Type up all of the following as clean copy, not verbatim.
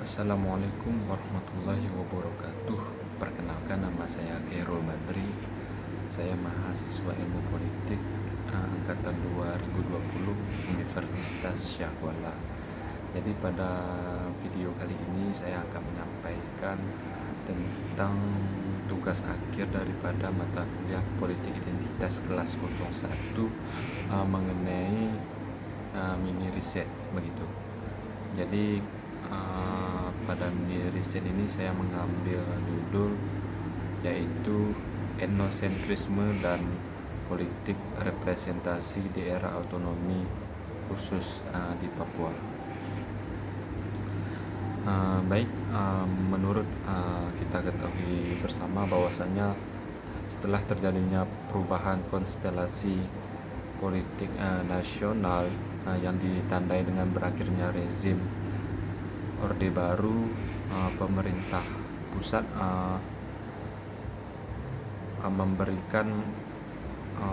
Assalamualaikum warahmatullahi wabarakatuh. Perkenalkan, nama saya Khairul Badri. Saya mahasiswa Ilmu Politik angkatan 2020 Universitas Syahwala. Jadi pada video kali ini saya akan menyampaikan tentang tugas akhir daripada mata kuliah Politik Identitas kelas 01 mengenai mini riset begitu. Jadi pada mini riset ini saya mengambil judul yaitu etnosentrisme dan politik representasi daerah otonomi khusus di Papua. Menurut kita ketahui bersama bahwasanya setelah terjadinya perubahan konstelasi politik nasional yang ditandai dengan berakhirnya rezim Orde Baru, pemerintah pusat memberikan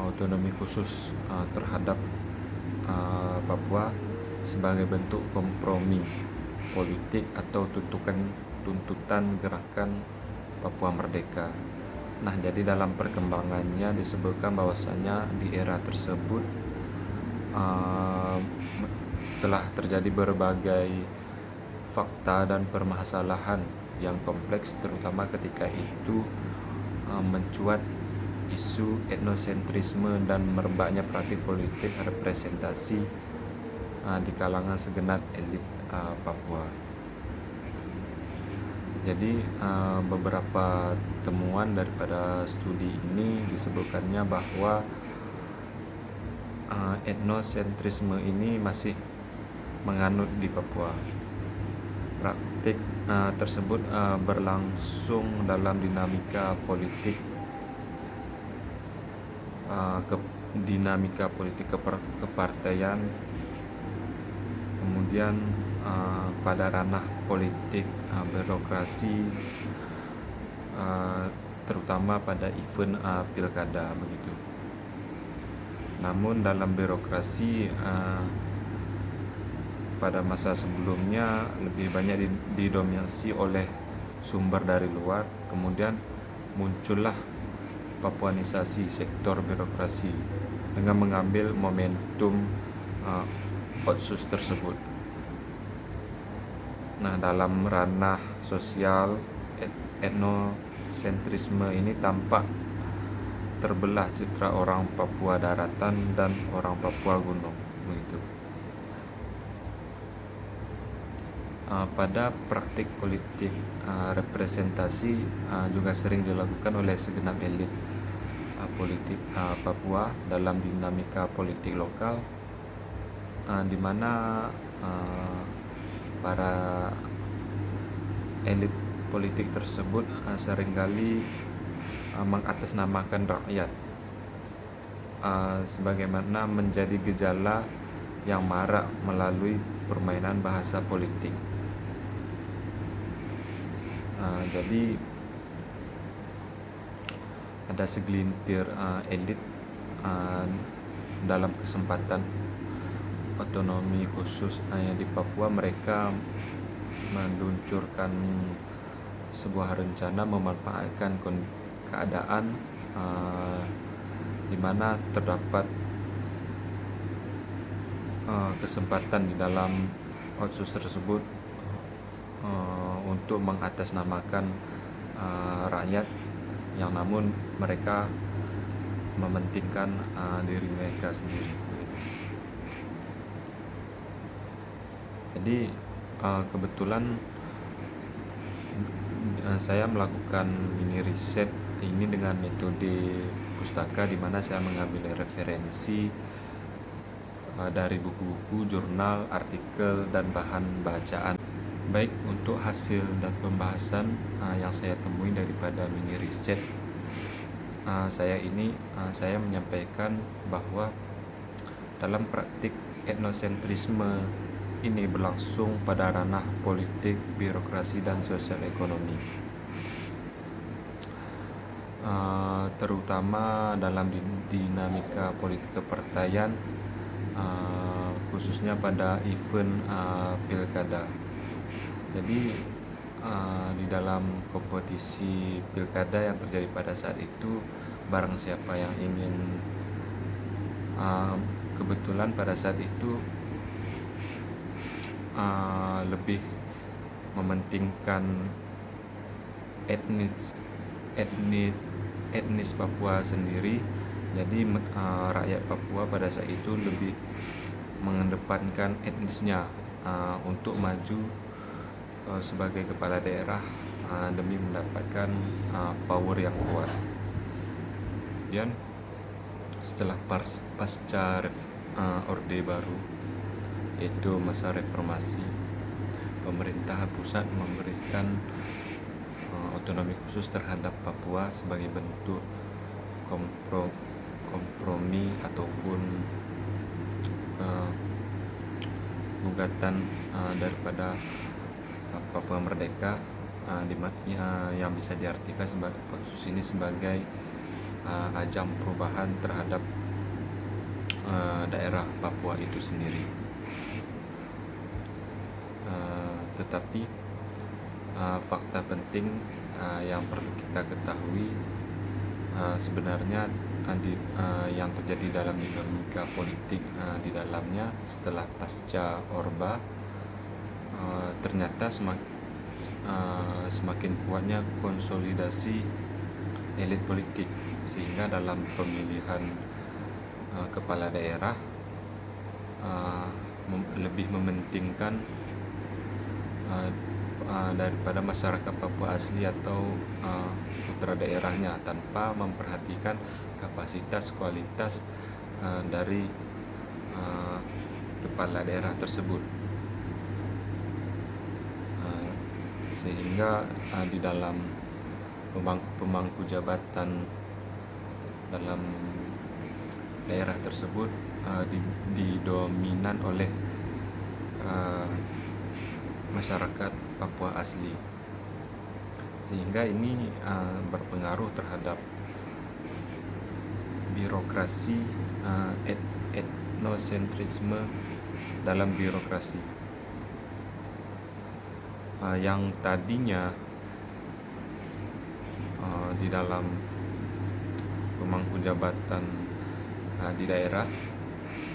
otonomi khusus terhadap Papua sebagai bentuk kompromi politik atau tuntutan gerakan Papua Merdeka. Nah, jadi dalam perkembangannya disebutkan bahwasanya di era tersebut telah terjadi berbagai fakta dan permasalahan yang kompleks, terutama ketika itu mencuat isu etnosentrisme dan merebaknya praktik politik representasi di kalangan segenap elit Papua. Jadi beberapa temuan daripada studi ini disebutkannya bahwa etnosentrisme ini masih menganut di Papua. Praktik tersebut berlangsung dalam dinamika politik kepartaian, kemudian pada ranah politik birokrasi, terutama pada event pilkada begitu. Namun dalam birokrasi pada masa sebelumnya lebih banyak didominasi oleh sumber dari luar, kemudian muncullah papuanisasi sektor birokrasi dengan mengambil momentum otsus tersebut. Nah, dalam ranah sosial, etnosentrisme ini tampak terbelah citra orang Papua daratan dan orang Papua gunung begitu. Pada praktik politik representasi juga sering dilakukan oleh segenap elit politik Papua dalam dinamika politik lokal, di mana para elit politik tersebut seringkali mengatasnamakan rakyat, sebagaimana menjadi gejala yang marak melalui permainan bahasa politik. Jadi ada segelintir elit dalam kesempatan otonomi khusus yang di Papua, mereka meluncurkan sebuah rencana memanfaatkan keadaan di mana terdapat kesempatan di dalam otsus tersebut untuk mengatasnamakan rakyat, yang namun mereka mementingkan diri mereka sendiri. Jadi kebetulan saya melakukan mini riset ini dengan metode pustaka, di mana saya mengambil referensi dari buku-buku, jurnal, artikel, dan bahan bacaan. Baik, untuk hasil dan pembahasan yang saya temui daripada mini riset saya menyampaikan bahwa dalam praktik etnosentrisme ini berlangsung pada ranah politik, birokrasi, dan sosial ekonomi, terutama dalam dinamika politik kepartaian, khususnya pada event pilkada. Jadi di dalam kompetisi pilkada yang terjadi pada saat itu, barang siapa yang ingin kebetulan pada saat itu lebih mementingkan etnis etnis etnis Papua sendiri. Jadi rakyat Papua pada saat itu lebih mengedepankan etnisnya untuk maju sebagai kepala daerah demi mendapatkan power yang kuat. Kemudian setelah pasca Orde Baru, yaitu masa reformasi, pemerintah pusat memberikan otonomi khusus terhadap Papua sebagai bentuk kompromi ataupun gugatan daripada Papua Merdeka, yang bisa diartikan sebagai khusus ini sebagai ajang perubahan terhadap daerah Papua itu sendiri. Tetapi fakta penting yang perlu kita ketahui, sebenarnya yang terjadi dalam dinamika politik di dalamnya setelah pasca Orba, ternyata semakin kuatnya konsolidasi elit politik, sehingga dalam pemilihan kepala daerah lebih mementingkan daripada masyarakat Papua asli atau putra daerahnya, tanpa memperhatikan kapasitas kualitas dari kepala daerah tersebut. Sehingga di dalam pemangku jabatan dalam daerah tersebut didominan oleh masyarakat Papua asli, sehingga ini berpengaruh terhadap birokrasi, etnosentrisme dalam birokrasi yang tadinya di dalam pemangku jabatan di daerah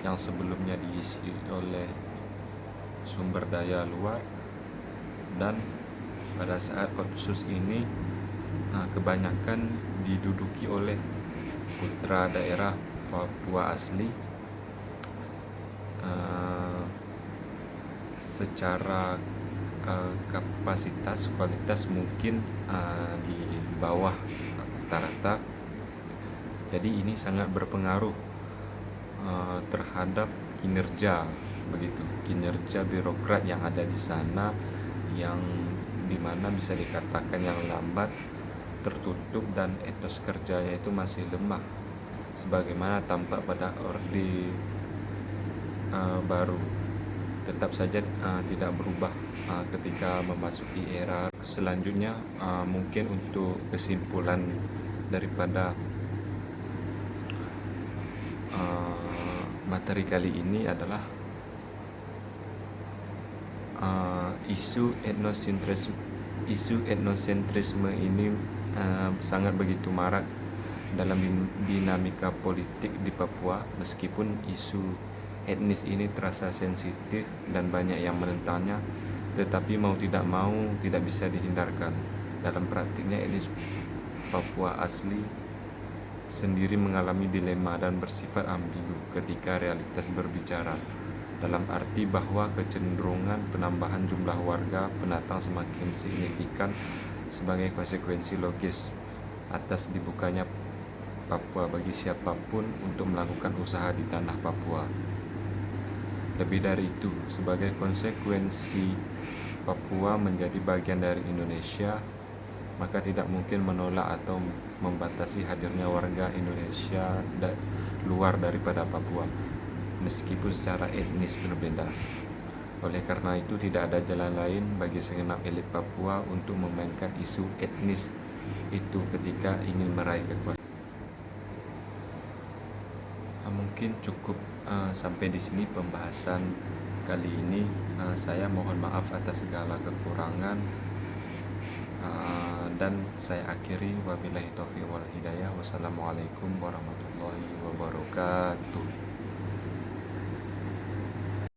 yang sebelumnya diisi oleh sumber daya luar, dan pada saat otsus ini kebanyakan diduduki oleh putra daerah Papua asli. Secara kapasitas kualitas mungkin di bawah rata-rata. Jadi ini sangat berpengaruh terhadap kinerja birokrat yang ada di sana, yang dimana bisa dikatakan yang lambat, tertutup, dan etos kerjanya itu masih lemah, sebagaimana tampak pada Orde Baru. Tetap saja tidak berubah ketika memasuki era selanjutnya. Mungkin untuk kesimpulan daripada materi kali ini adalah isu etnosentrisme ini sangat begitu marak dalam dinamika politik di Papua. Meskipun isu etnis ini terasa sensitif dan banyak yang menentangnya, tetapi mau tidak mau tidak bisa dihindarkan. Dalam praktiknya, etnis Papua asli sendiri mengalami dilema dan bersifat ambigu ketika realitas berbicara, dalam arti bahwa kecenderungan penambahan jumlah warga pendatang semakin signifikan sebagai konsekuensi logis atas dibukanya Papua bagi siapapun untuk melakukan usaha di tanah Papua. Lebih dari itu, sebagai konsekuensi Papua menjadi bagian dari Indonesia, maka tidak mungkin menolak atau membatasi hadirnya warga Indonesia luar daripada Papua, meskipun secara etnis berbeda. Oleh karena itu, tidak ada jalan lain bagi segenap elit Papua untuk memainkan isu etnis itu ketika ingin meraih kekuasaan. Mungkin cukup sampai di sini pembahasan kali ini. Saya mohon maaf atas segala kekurangan, dan saya akhiri wabillahi taufiq wal hidayah. Wassalamualaikum warahmatullahi wabarakatuh.